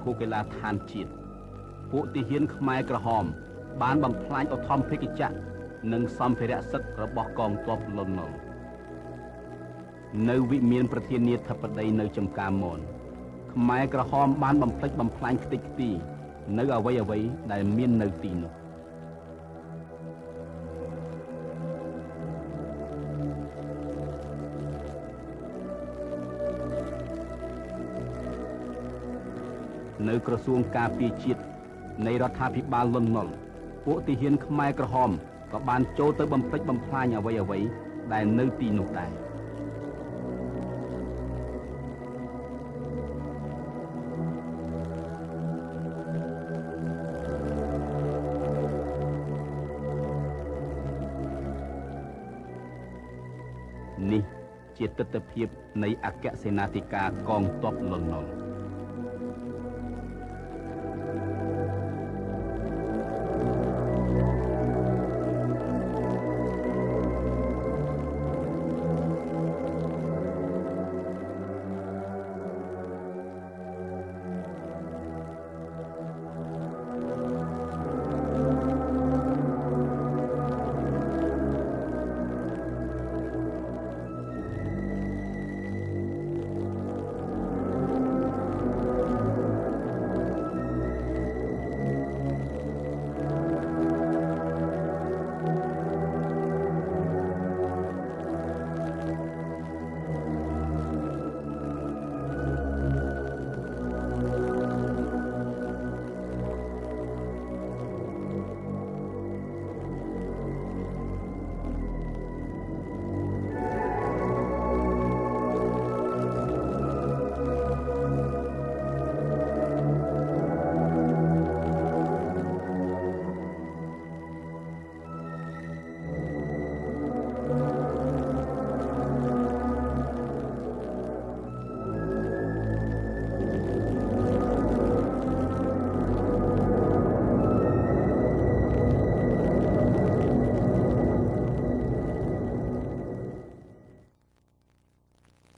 ភូកីឡាដ្ឋានជាតិពួកទាហានខ្មែរក្រហមបានបំផ្លាញឧទ្ធម្ភាគចក្រនិងសម្ភារៈសឹករបស់កងទ័ពលន់នល់នៅវិមានប្រធានាធិបតីនៅចំការមនខ្មែរក្រហមបានបំផ្លិចបំផ្លាញខ្ទេចខ្ទីនៅអ្វីៗដែលមាននៅទីនោះនៅក្រសួងការពារជាតិនៃរដ្ឋាភិបាលលន់នល់ពួកទាហានខ្មែរក្រហមក៏បានចូលទៅបំផ្លិចបំផ្លាញអ្វីៗដែលនៅទីនោះដែរនេះជាទស្សនវិជ្ជានៃអគ្គសេនាធិការកងទ័ពលន់នល់